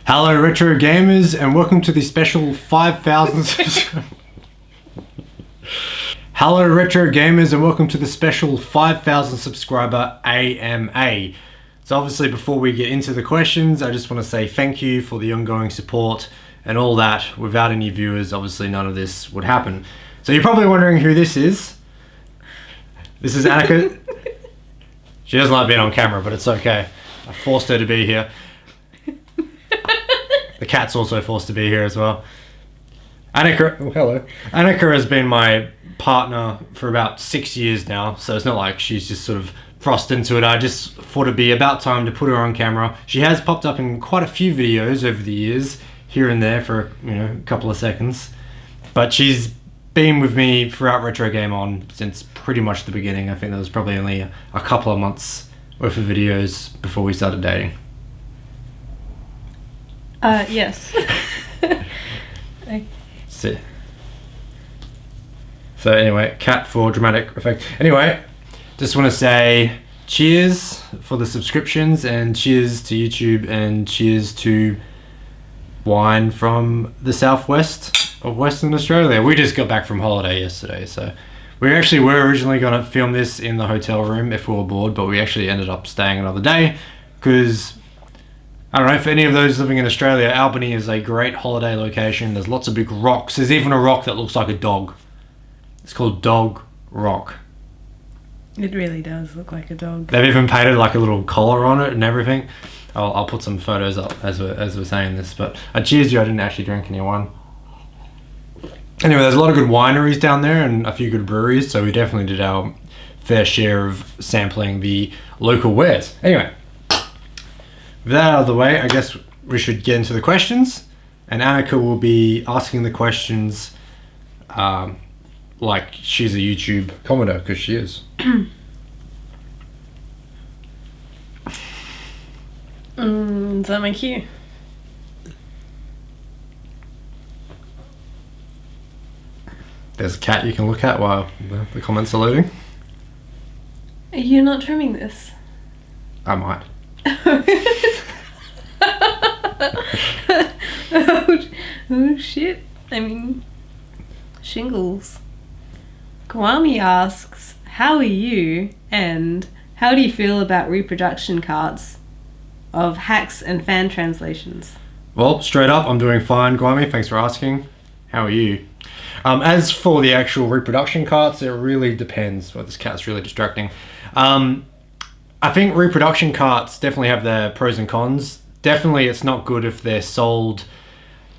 Hello retro gamers and welcome to the special 5,000 Hello retro gamers and welcome to the special 5,000 subscriber AMA. So obviously before we get into the questions, I just want to say thank you for the ongoing support and all that. Without any viewers, obviously none of this would happen. So you're probably wondering who this is. This is Annika. She doesn't like being on camera, but it's okay. I forced her to be here. The cat's also forced to be here as well. Annika, oh, hello. Annika has been my partner for about 6 years now, so it's not like she's just sort of thrust into it. I just thought it'd be about time to put her on camera. She has popped up in quite a few videos over the years, here and there for a couple of seconds. But she's been with me throughout Retro Game On since pretty much the beginning. I think there was probably only a couple of months worth of videos before we started dating. Yes. So anyway, cat for dramatic effect. Anyway, just want to say cheers for the subscriptions and cheers to YouTube and cheers to wine from the southwest of Western Australia. We just got back from holiday yesterday, so we actually were originally going to film this in the hotel room if we were bored, but we actually ended up staying another day because I don't know, for any of those living in Australia, Albany is a great holiday location. There's lots of big rocks. There's even a rock that looks like a dog. It's called Dog Rock. It really does look like a dog. They've even painted like a little collar on it and everything. I'll put some photos up as we're saying this. But I cheers you, I didn't actually drink any wine. Anyway, there's a lot of good wineries down there and a few good breweries, so we definitely did our fair share of sampling the local wares. Anyway. With that out of the way, I guess we should get into the questions. And Annika will be asking the questions like she's a YouTube commenter, because she is. Is that my cue? There's a cat you can look at while the comments are loading. Are you not trimming this? I might. Oh shit. I mean, shingles. Kwame asks, how are you and how do you feel about reproduction cards of hacks and fan translations? Well, straight up, I'm doing fine, Guami. Thanks for asking. How are you? As for the actual reproduction cards, it really depends. Well, this cat's really distracting. I think reproduction carts definitely have their pros and cons. Definitely it's not good if they're sold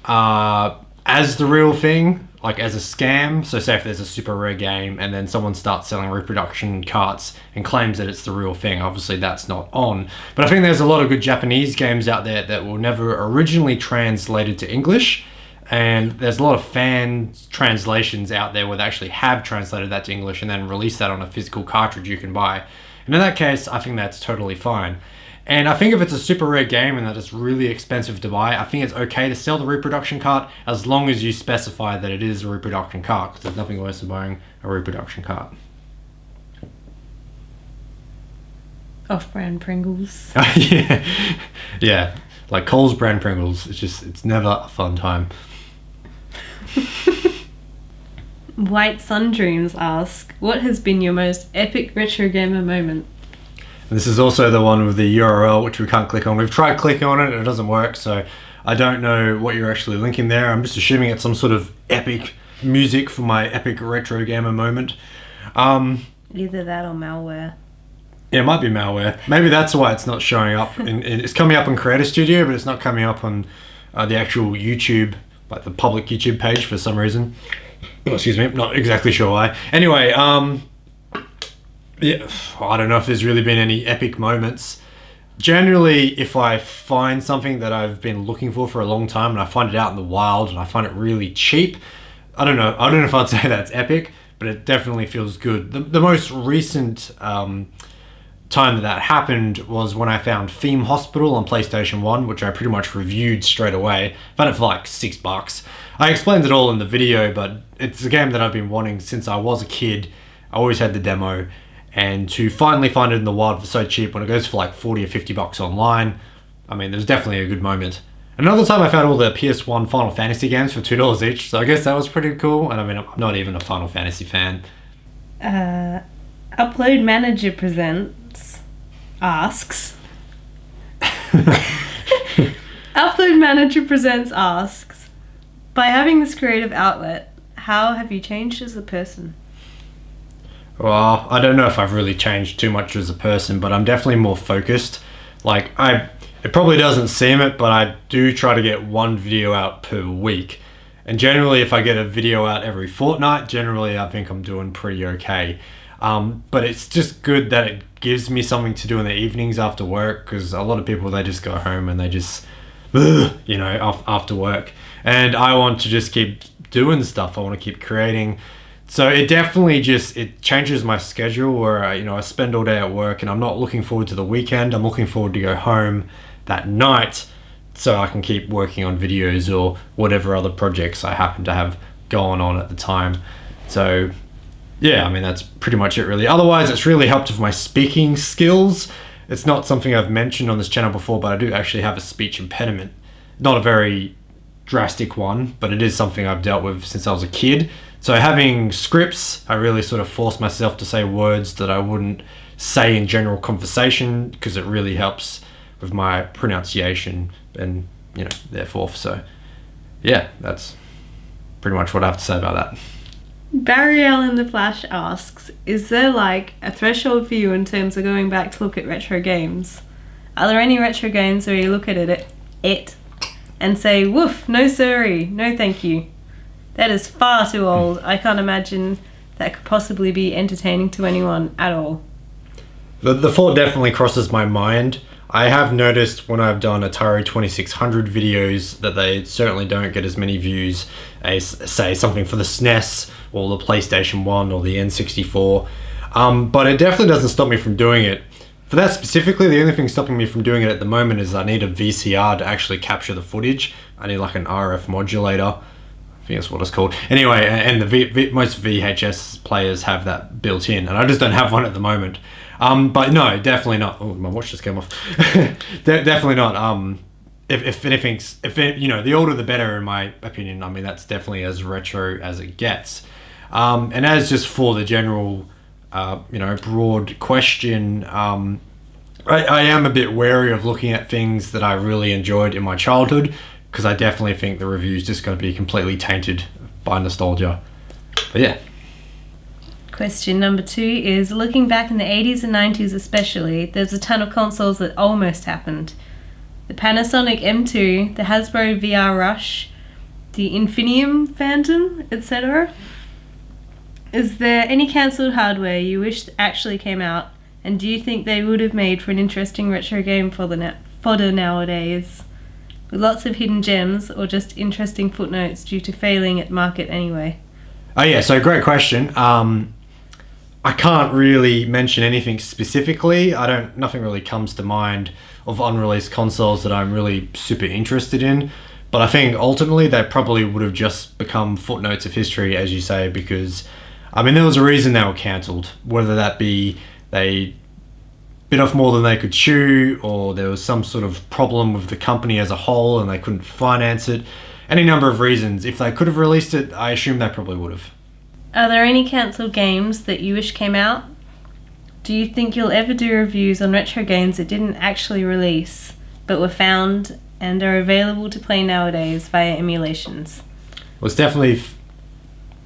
as the real thing, like as a scam. So say if there's a super rare game and then someone starts selling reproduction carts and claims that it's the real thing, obviously that's not on. But I think there's a lot of good Japanese games out there that were never originally translated to English. And there's a lot of fan translations out there where they actually have translated that to English and then released that on a physical cartridge you can buy. And in that case, I think that's totally fine. And I think if it's a super rare game and that it's really expensive to buy, I think it's okay to sell the reproduction cart as long as you specify that it is a reproduction cart, because there's nothing worse than buying a reproduction cart. Off-brand Pringles. Yeah, like Coles brand Pringles. It's never a fun time. White Sun Dreams ask, what has been your most epic retro gamer moment? And this is also the one with the URL which we can't click on. We've tried clicking on it and it doesn't work, so I don't know what you're actually linking there. I'm just assuming it's some sort of epic music for my epic retro gamer moment. Either that or malware. Yeah, it might be malware. Maybe that's why it's not showing up. It's coming up on Creator Studio, but it's not coming up on the actual YouTube, like the public YouTube page for some reason. Oh, excuse me, not exactly sure why. Anyway, yeah, I don't know if there's really been any epic moments. Generally, if I find something that I've been looking for a long time and I find it out in the wild and I find it really cheap, I don't know if I'd say that's epic, but it definitely feels good. The most recent time that happened was when I found Theme Hospital on PlayStation 1, which I pretty much reviewed straight away. Found it for like $6. I explained it all in the video, but it's a game that I've been wanting since I was a kid. I always had the demo, and to finally find it in the wild for so cheap when it goes for like 40 or $50 online, I mean, there's definitely a good moment. Another time I found all the PS1 Final Fantasy games for $2 each, so I guess that was pretty cool. And I mean, I'm not even a Final Fantasy fan. Upload Manager Presents asks. Upload Manager Presents asks, by having this creative outlet, how have you changed as a person? Well, I don't know if I've really changed too much as a person, but I'm definitely more focused. Like, it probably doesn't seem it, but I do try to get one video out per week. And generally, if I get a video out every fortnight, generally I think I'm doing pretty okay. But it's just good that it gives me something to do in the evenings after work, because a lot of people, they just go home and they just, after work. And I want to just keep doing stuff. I want to keep creating. So it definitely it changes my schedule where I spend all day at work and I'm not looking forward to the weekend. I'm looking forward to go home that night so I can keep working on videos or whatever other projects I happen to have going on at the time. So yeah, I mean, that's pretty much it really. Otherwise, it's really helped with my speaking skills. It's not something I've mentioned on this channel before, but I do actually have a speech impediment. Not a very drastic one, but it is something I've dealt with since I was a kid. So having scripts, I really sort of force myself to say words that I wouldn't say in general conversation, because it really helps with my pronunciation and, therefore. So yeah, that's pretty much what I have to say about that. Barry Allen the Flash asks, is there like a threshold for you in terms of going back to look at retro games? Are there any retro games where you look at it and say, woof, no siree, no thank you? That is far too old. I can't imagine that could possibly be entertaining to anyone at all. The thought definitely crosses my mind. I have noticed when I've done Atari 2600 videos that they certainly don't get as many views as, say, something for the SNES or the PlayStation 1 or the N64. But it definitely doesn't stop me from doing it. For that specifically, the only thing stopping me from doing it at the moment is I need a VCR to actually capture the footage. I need like an RF modulator. I think that's what it's called. Anyway, and most VHS players have that built in, and I just don't have one at the moment. But no, definitely not. Oh, my watch just came off. Definitely not. If anything, the older the better, in my opinion. I mean, that's definitely as retro as it gets. And as just for the general, broad question, I am a bit wary of looking at things that I really enjoyed in my childhood, because I definitely think the review's just going to be completely tainted by nostalgia. But yeah. Question number 2 is, looking back in the 80s and 90s especially, there's a ton of consoles that almost happened. The Panasonic M2, the Hasbro VR Rush, the Infinium Phantom, etc. Is there any cancelled hardware you wish actually came out, and do you think they would have made for an interesting retro game fodder nowadays? With lots of hidden gems, or just interesting footnotes due to failing at market anyway? Oh yeah, so great question. I can't really mention anything specifically. Nothing really comes to mind of unreleased consoles that I'm really super interested in. But I think ultimately they probably would have just become footnotes of history, as you say, because there was a reason they were cancelled. Whether that be they bit off more than they could chew, or there was some sort of problem with the company as a whole and they couldn't finance it. Any number of reasons. If they could have released it, I assume they probably would have. Are there any cancelled games that you wish came out? Do you think you'll ever do reviews on retro games that didn't actually release, but were found and are available to play nowadays via emulations? Well, it's definitely...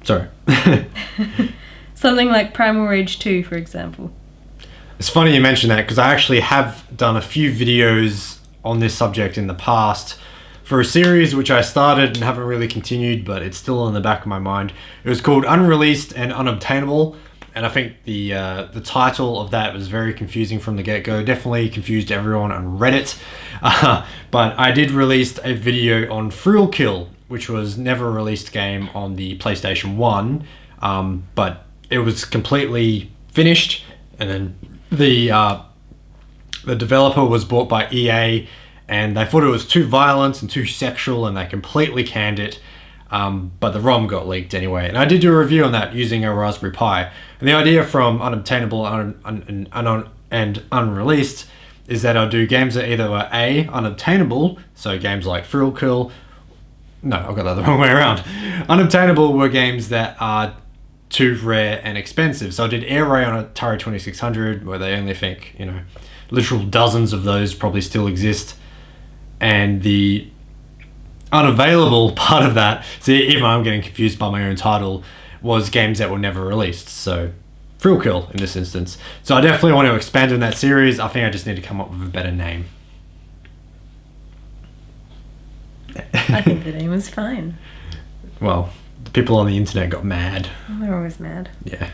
Sorry. Something like Primal Rage 2, for example. It's funny you mention that, because I actually have done a few videos on this subject in the past for a series which I started and haven't really continued, but it's still in the back of my mind. It was called Unreleased and Unobtainable, and I think the title of that was very confusing from the get-go. Definitely confused everyone on Reddit. But I did release a video on Thrill Kill, which was never a released game on the PlayStation 1, but it was completely finished, and then the developer was bought by EA, and they thought it was too violent and too sexual, and they completely canned it. But the ROM got leaked anyway. And I did do a review on that using a Raspberry Pi. And the idea from Unobtainable and Unreleased is that I do games that either were A, unobtainable, so games like Thrill Kill. No, I've got that the wrong way around. Unobtainable were games that are too rare and expensive. So I did Air Ray on Atari 2600, where they only think, literal dozens of those probably still exist. And the unavailable part of that, see, even I'm getting confused by my own title, was games that were never released. So Thrill Kill in this instance. So I definitely want to expand on that series. I think I just need to come up with a better name. I think the name was fine. Well, the people on the internet got mad. They're always mad. Yeah.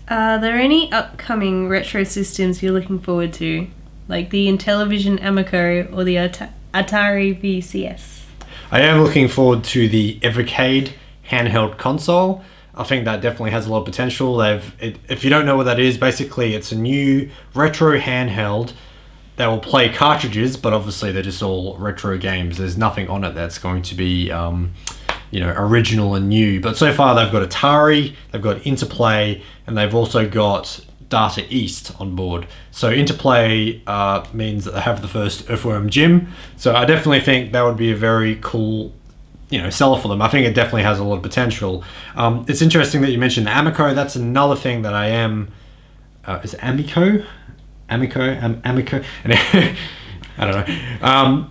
Are there any upcoming retro systems you're looking forward to? Like the Intellivision Amico or the Atari VCS? I am looking forward to the Evercade handheld console. I think that definitely has a lot of potential. If you don't know what that is, basically it's a new retro handheld that will play cartridges, but obviously they're just all retro games. There's nothing on it that's going to be, original and new. But so far they've got Atari, they've got Interplay, and they've also got Data East on board. So Interplay means that they have the first Earthworm Jim. So I definitely think that would be a very cool seller for them. I think it definitely has a lot of potential. It's interesting that you mentioned the Amico. That's another thing that I am... is it Amico? Amico? I don't know.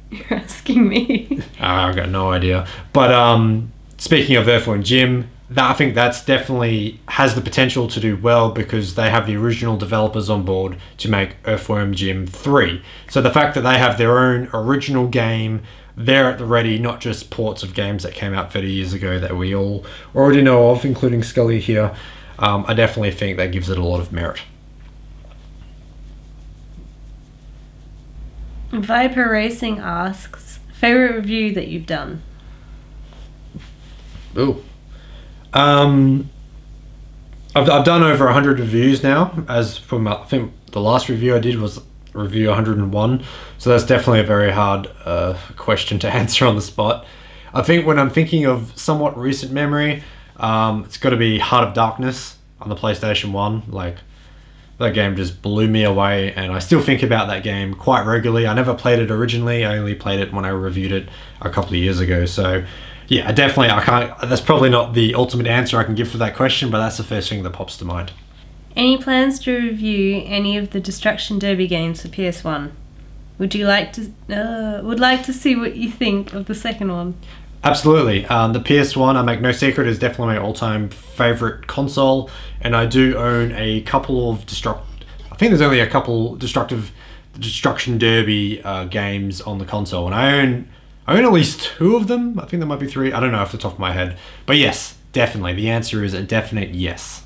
You're asking me. I've got no idea. But speaking of Earthworm Jim, I think that's definitely has the potential to do well because they have the original developers on board to make Earthworm Jim 3. So the fact that they have their own original game there at the ready, not just ports of games that came out 30 years ago that we all already know of, including Scully here, I definitely think that gives it a lot of merit. Viper Racing asks, favorite review that you've done? Ooh. I've done over 100 reviews now. As from I think the last review I did was review 101, so that's definitely a very hard question to answer on the spot. I think when I'm thinking of somewhat recent memory, it's got to be Heart of Darkness on the PlayStation 1. Like, that game just blew me away, and I still think about that game quite regularly. I never played it originally. I only played it when I reviewed it a couple of years ago. So yeah, I can't, that's probably not the ultimate answer I can give for that question, but that's the first thing that pops to mind. Any plans to review any of the Destruction Derby games for PS1? Would like to see what you think of the second one. Absolutely. The PS1, I make no secret, is definitely my all-time favorite console, and I do own a couple of I think there's only a couple Destruction Derby games on the console, and I own at least 2 of them. I think there might be 3. I don't know off the top of my head. But yes, definitely. The answer is a definite yes.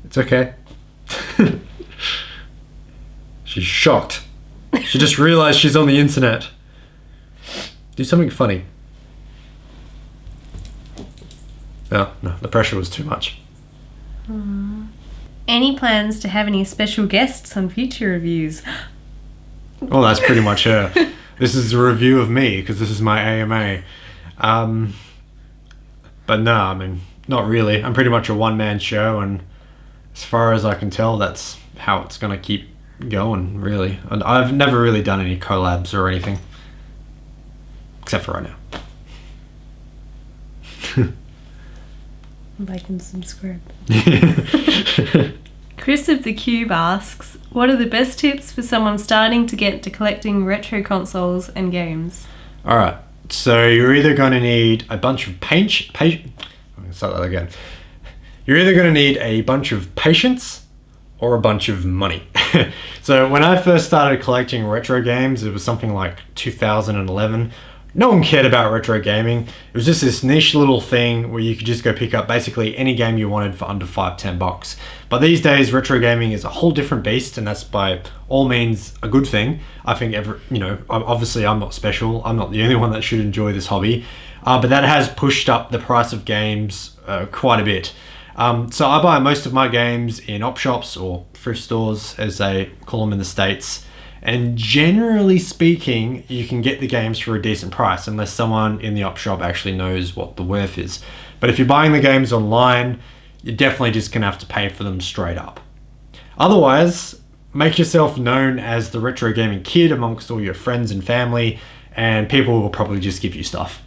It's okay. She's shocked. She just realized she's on the internet. Do something funny. Oh, no, the pressure was too much. Any plans to have any special guests on future reviews? Well, that's pretty much her. This is a review of me, because this is my AMA. But no, I mean, not really. I'm pretty much a one-man show, and as far as I can tell, that's how it's going to keep going, really. And I've never really done any collabs or anything. Except for right now. Like and subscribe. Chris of the Cube asks, what are the best tips for someone starting to get into collecting retro consoles and games? Alright, so you're either going to need a bunch of patience. Start that again. You're either going to need a bunch of patience or a bunch of money. So when I first started collecting retro games, it was something like 2011. No one cared about retro gaming. It was just this niche little thing where you could just go pick up basically any game you wanted for under $5-10. But these days, retro gaming is a whole different beast, and that's by all means a good thing. I think obviously I'm not special. I'm not the only one that should enjoy this hobby, but that has pushed up the price of games quite a bit. So I buy most of my games in op shops or thrift stores, as they call them in the States. And generally speaking, you can get the games for a decent price unless someone in the op shop actually knows what the worth is. But if you're buying the games online, you're definitely just going to have to pay for them straight up. Otherwise, make yourself known as the retro gaming kid amongst all your friends and family, and people will probably just give you stuff.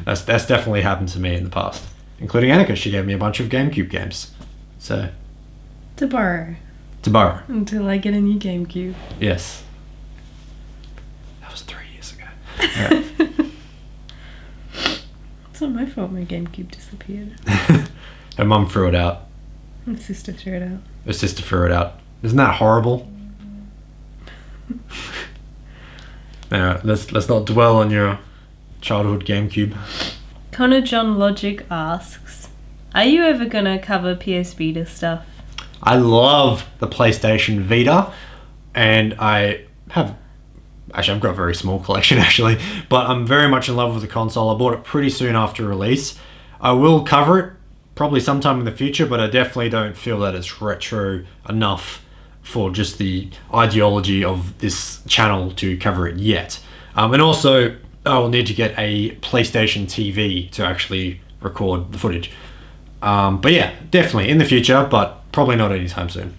That's definitely happened to me in the past, including Annika. She gave me a bunch of GameCube games. So To borrow. Until I get a new GameCube. Yes. That was 3 years ago. Yeah. It's not my fault my GameCube disappeared. Her mum threw it out. My sister threw it out. Her sister threw it out. Isn't that horrible? Now, let's not dwell on your childhood GameCube. Connor John Logic asks, are you ever gonna cover PS Vita stuff? I love the PlayStation Vita, and I've got a very small collection actually, but I'm very much in love with the console. I bought it pretty soon after release. I will cover it probably sometime in the future, but I definitely don't feel that it's retro enough for just the ideology of this channel to cover it yet. And also, I will need to get a PlayStation TV to actually record the footage. But yeah, definitely in the future, but probably not anytime soon.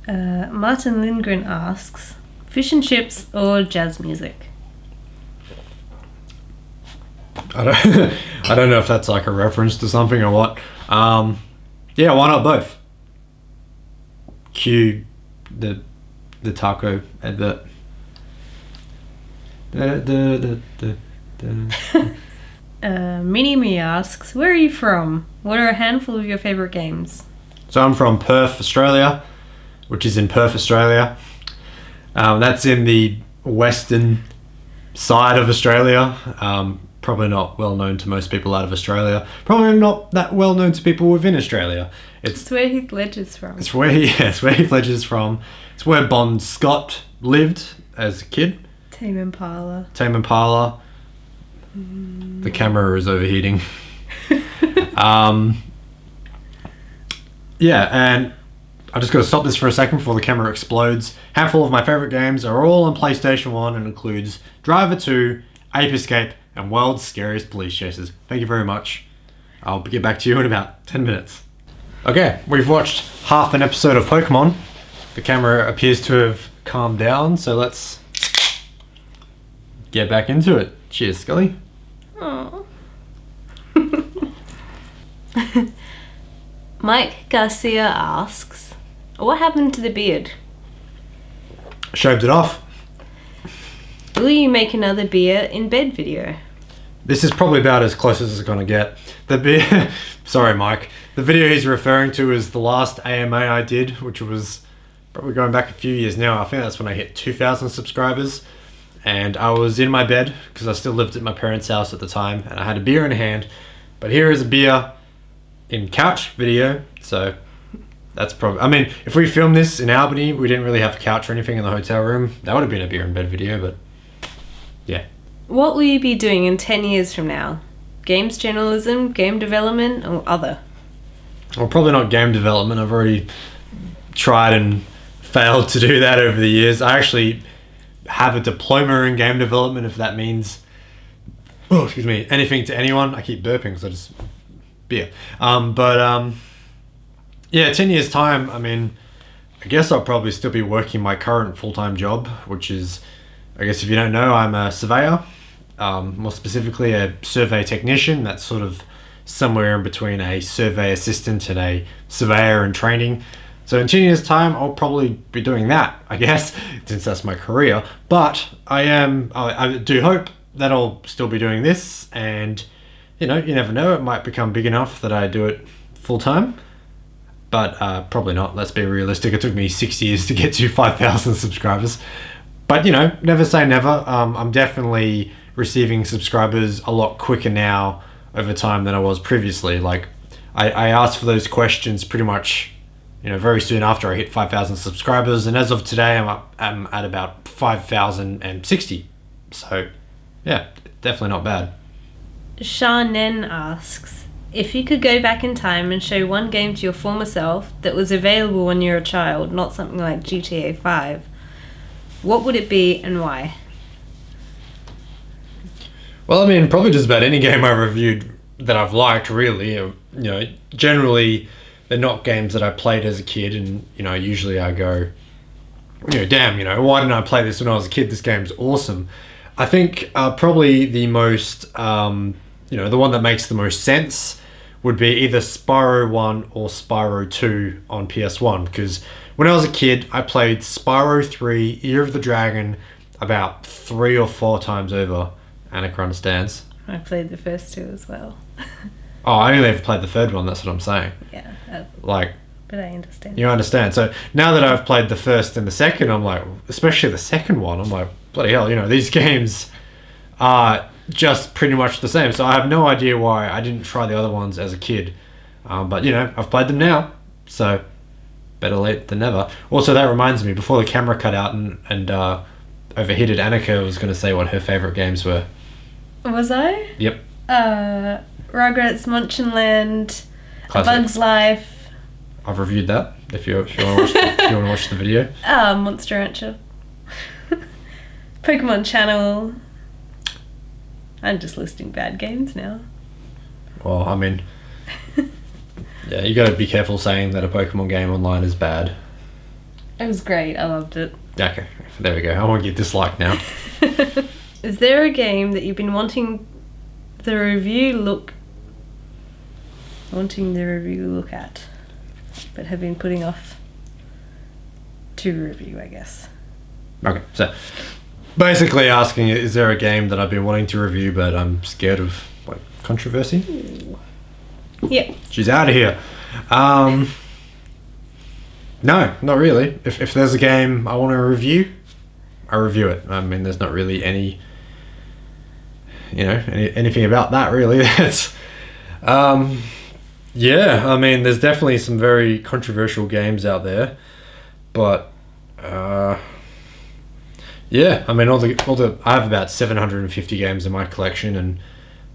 Martin Lindgren asks, fish and chips or jazz music? I don't know if that's like a reference to something or what. Yeah, why not both? Cue the taco advert. Mini Me asks, where are you from? What are a handful of your favourite games? So I'm from Perth, Australia, which is in Perth, Australia. That's in the western side of Australia. Probably not well known to most people out of Australia. Probably not that well known to people within Australia. It's where Heath Ledger's from. It's where Heath Ledger's from. It's where Bon Scott lived as a kid. Tame Impala. The camera is overheating. Yeah, and I just got to stop this for a second before the camera explodes. Handful of my favorite games are all on PlayStation 1 and includes Driver 2, Ape Escape, and World's Scariest Police Chasers. Thank you very much. I'll get back to you in about 10 minutes. Okay, we've watched half an episode of Pokemon. The camera appears to have calmed down, so let's get back into it. Cheers, Scully. Aww. Mike Garcia asks, what happened to the beard? Shaved it off. Will you make another beer in bed video? This is probably about as close as it's gonna get. The beer, sorry Mike, the video he's referring to is the last AMA I did, which was probably going back a few years now. I think that's when I hit 2,000 subscribers. And I was in my bed, because I still lived at my parents' house at the time, and I had a beer in hand. But here is a beer in couch video, so that's probably... I mean, if we filmed this in Albany, we didn't really have a couch or anything in the hotel room. That would have been a beer in bed video, but yeah. What will you be doing in 10 years from now? Games journalism, game development, or other? Well, probably not game development. I've already tried and failed to do that over the years. I actually have a diploma in game development, if that means anything to anyone. I keep burping because I just beer. Yeah, 10 years time, I mean, I guess I'll probably still be working my current full-time job, which is, I guess if you don't know, I'm a surveyor, more specifically a survey technician. That's sort of somewhere in between a survey assistant and a surveyor in training. So in 10 years time, I'll probably be doing that, I guess, since that's my career. But I do hope that I'll still be doing this, and you know, you never know, it might become big enough that I do it full time. But probably not. Let's be realistic. It took me 6 years to get to 5,000 subscribers. But you know, never say never. I'm definitely receiving subscribers a lot quicker now over time than I was previously. Like I asked for those questions pretty much, you know, very soon after I hit 5,000 subscribers, and as of today, I'm at about 5,060. So, yeah, definitely not bad. Sharnen asks, if you could go back in time and show one game to your former self that was available when you were a child, not something like GTA 5, what would it be and why? Well, I mean, probably just about any game I reviewed that I've liked, really. You know, generally, they're not games that I played as a kid, and, you know, usually I go, damn, why didn't I play this when I was a kid? This game's awesome. I think probably the most, the one that makes the most sense would be either Spyro 1 or Spyro 2 on PS1, because when I was a kid, I played Spyro 3, Year of the Dragon, about 3 or 4 times over. Annika understands. I played the first 2 as well. Oh, I only ever played the third one, that's what I'm saying. Yeah. But I understand. You understand. So now that I've played the first and the second, I'm like, especially the second one, I'm like, bloody hell, these games are just pretty much the same. So I have no idea why I didn't try the other ones as a kid. But, I've played them now. So better late than never. Also, that reminds me, before the camera cut out and overheated, Annika was going to say what her favourite games were. Was I? Yep. Rugrats, Munchenland, A Bug's Life. I've reviewed that. If you want to watch the video. Monster Rancher. Pokemon Channel. I'm just listing bad games now. Well, I mean, yeah, you got to be careful saying that a Pokemon game online is bad. It was great. I loved it. Okay, there we go. I won't get disliked now. Is there a game that you've been wanting the review look at, but have been putting off to review, I guess? Okay, so basically asking, is there a game that I've been wanting to review but I'm scared of controversy? Ooh. Yeah. She's out of here. No, not really. If there's a game I want to review, I review it. I mean, there's not really anything about that really. That's yeah, I mean, there's definitely some very controversial games out there, but yeah, I mean, all the I have about 750 games in my collection, and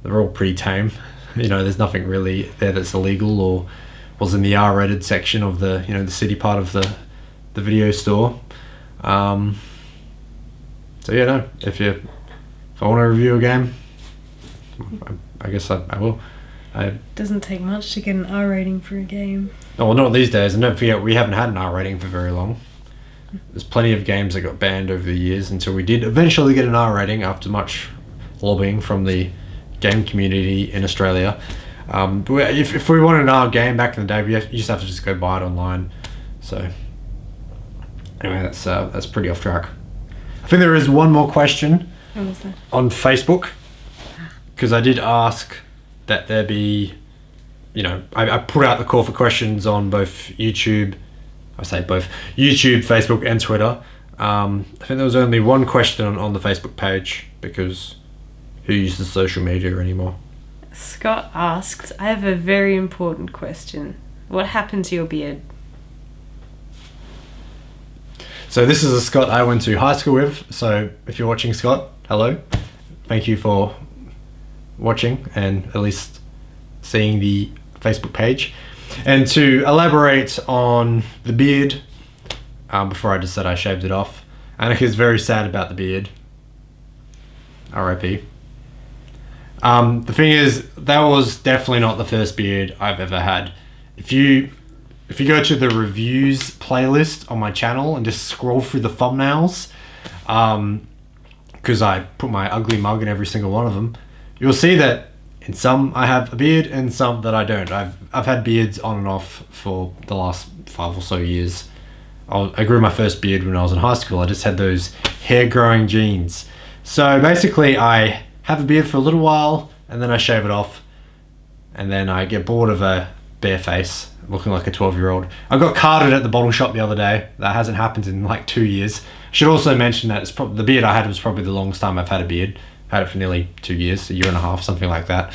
they're all pretty tame. There's nothing really there that's illegal or was in the R-rated section of the the city part of the video store. So yeah, no, if I want to review a game, I guess I will. It doesn't take much to get an R rating for a game. Oh, well, not these days. And don't forget, we haven't had an R rating for very long. There's plenty of games that got banned over the years until we did eventually get an R rating after much lobbying from the game community in Australia. But if we wanted an R game back in the day, you just have to just go buy it online. So anyway, that's pretty off track. I think there is one more question on Facebook, because I did ask that there be, I put out the call for questions on both YouTube, Facebook and Twitter. I think there was only one question on the Facebook page, because who uses social media anymore? Scott asks, I have a very important question. What happened to your beard? So this is a Scott I went to high school with. So if you're watching, Scott, hello. Thank you for watching and at least seeing the Facebook page. And to elaborate on the beard, before I just said I shaved it off, Annika's very sad about the beard. R.I.P. The thing is, that was definitely not the first beard I've ever had. If you go to the reviews playlist on my channel and just scroll through the thumbnails, because I put my ugly mug in every single one of them, you'll see that in some I have a beard and some that I don't. I've had beards on and off for the last 5 or so years. I grew my first beard when I was in high school. I just had those hair growing genes. So basically I have a beard for a little while and then I shave it off, and then I get bored of a bare face looking like a 12-year-old. I got carded at the bottle shop the other day. That hasn't happened in like 2 years. I should also mention that the beard I had was probably the longest time I've had a beard. I had it for nearly 2 years, a year and a half, something like that.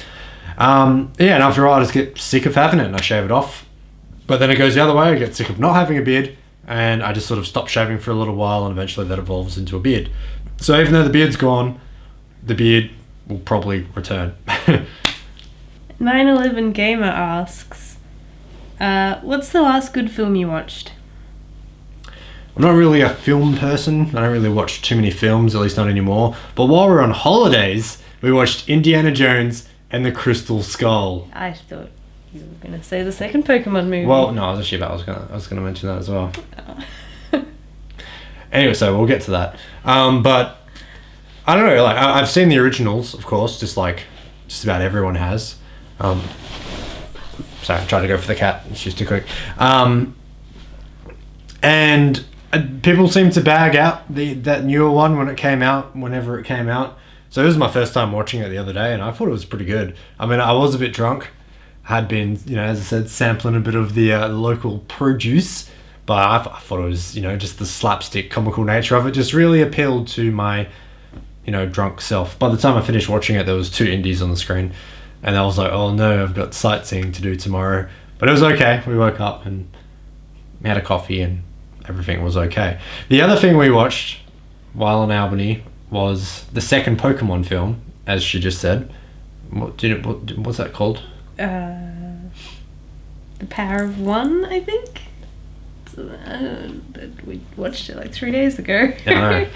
And after a while I just get sick of having it and I shave it off. But then it goes the other way. I get sick of not having a beard and I just sort of stop shaving for a little while, and eventually that evolves into a beard. So even though the beard's gone, the beard will probably return. 911 Gamer asks, what's the last good film you watched? I'm not really a film person. I don't really watch too many films, at least not anymore. But while we were on holidays, we watched Indiana Jones and the Crystal Skull. I thought you were going to say the second Pokemon movie. Well, no, I was gonna mention that as well. Oh. Anyway, so we'll get to that. But I don't know. Like I've seen the originals, of course, just about everyone has. Sorry, I'm trying to go for the cat. She's too quick. And people seem to bag out that newer one whenever it came out. So this was my first time watching it the other day, and I thought it was pretty good. I mean, I was a bit drunk. I had been, as I said, sampling a bit of the local produce, but I thought it was, just the slapstick comical nature of it just really appealed to my, drunk self. By the time I finished watching it, there was 2 indies on the screen, and I was like, oh no, I've got sightseeing to do tomorrow. But it was okay. We woke up and we had a coffee and everything was okay. The other thing we watched while in Albany was the second Pokemon film, as she just said. What's that called? The Power of One, I think. We watched it like 3 days ago. Yeah, I know.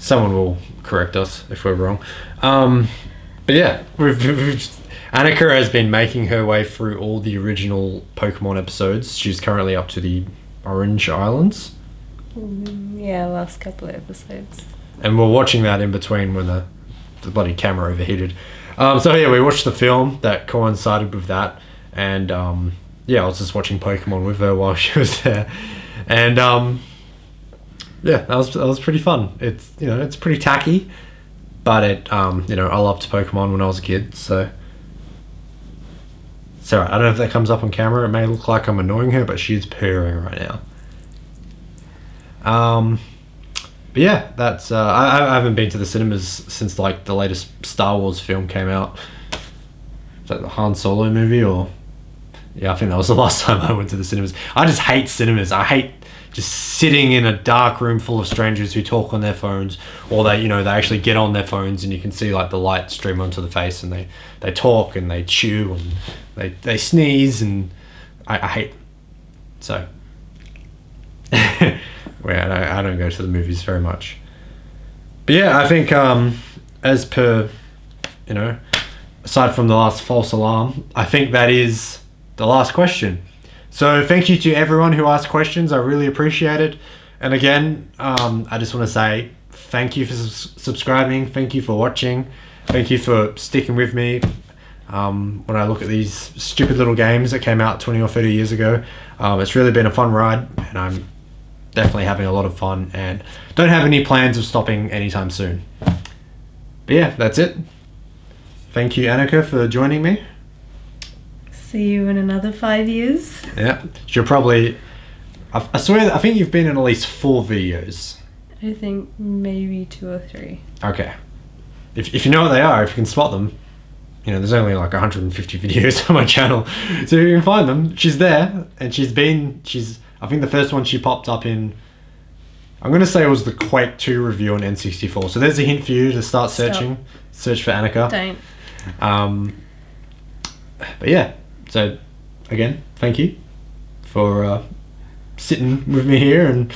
Someone will correct us if we're wrong. But yeah, Annika has been making her way through all the original Pokemon episodes. She's currently up to the Orange Islands. Yeah, last couple of episodes. And we're watching that in between when the bloody camera overheated. So yeah, we watched the film that coincided with that, and I was just watching Pokemon with her while she was there, and that was pretty fun. It's it's pretty tacky, but I loved Pokemon when I was a kid, so. So I don't know if that comes up on camera. It may look like I'm annoying her, but she's purring right now. But yeah, that's I haven't been to the cinemas since like the latest Star Wars film came out. Is that the Han Solo movie or? Yeah, I think that was the last time I went to the cinemas. I just hate cinemas. I hate just sitting in a dark room full of strangers who talk on their phones, or they actually get on their phones and you can see like the light stream onto the face, and they talk and they chew and they sneeze, and I hate. So. Well, I don't go to the movies very much. But yeah, I think as per, aside from the last false alarm, I think that is the last question. So thank you to everyone who asked questions. I really appreciate it. And again, I just want to say thank you for subscribing. Thank you for watching. Thank you for sticking with me. When I look at these stupid little games that came out 20 or 30 years ago, it's really been a fun ride, and I'm definitely having a lot of fun and don't have any plans of stopping anytime soon. But yeah, that's it. Thank you, Annika, for joining me. See you in another 5 years. Yeah, she'll probably... I swear, I think you've been in at least 4 videos. I think maybe 2 or 3. Okay. If you know what they are, if you can spot them, there's only like 150 videos on my channel, so you can find them. She's there, and I think the first one she popped up in, I'm going to say it was the Quake 2 review on N64. So there's a hint for you to start searching. Search for Annika. Don't. But yeah, so again, thank you for sitting with me here. And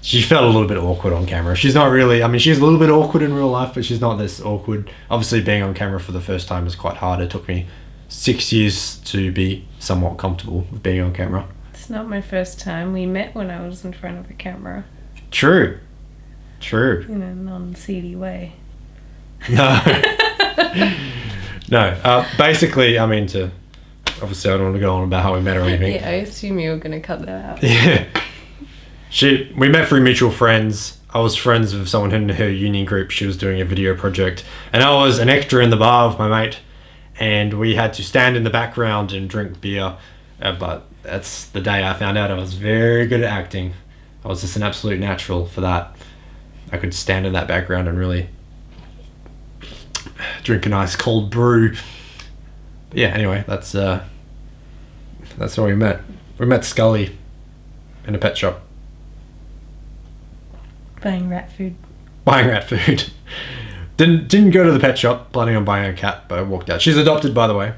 she felt a little bit awkward on camera. She's not really, she's a little bit awkward in real life, but she's not this awkward. Obviously being on camera for the first time is quite hard. It took me 6 years to be somewhat comfortable with being on camera. It's not my first time. We met when I was in front of a camera. True. In a non-seedy way. No. No. Basically, obviously I don't want to go on about how we met or anything. Yeah, I assume you were going to cut that out. Yeah. We met through mutual friends. I was friends with someone in her uni group. She was doing a video project, and I was an extra in the bar with my mate, and we had to stand in the background and drink beer. But that's the day I found out I was very good at acting. I was just an absolute natural for that. I could stand in that background and really drink a nice cold brew. But yeah, anyway, that's where we met. We met Scully in a pet shop. Buying rat food. Didn't go to the pet shop planning on buying a cat, but I walked out. She's adopted, by the way.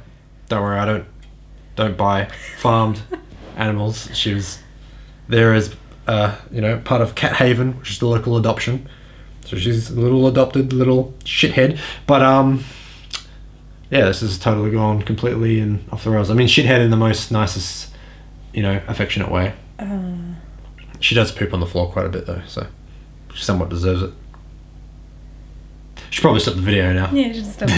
Don't worry, I don't buy farmed animals. She was there as part of Cat Haven, which is the local adoption. So she's a little adopted little shithead. But yeah, this has totally gone completely and off the rails. Shithead in the most nicest, affectionate way. She does poop on the floor quite a bit though, so she somewhat deserves it. Should probably stop the video now. Yeah, just stop.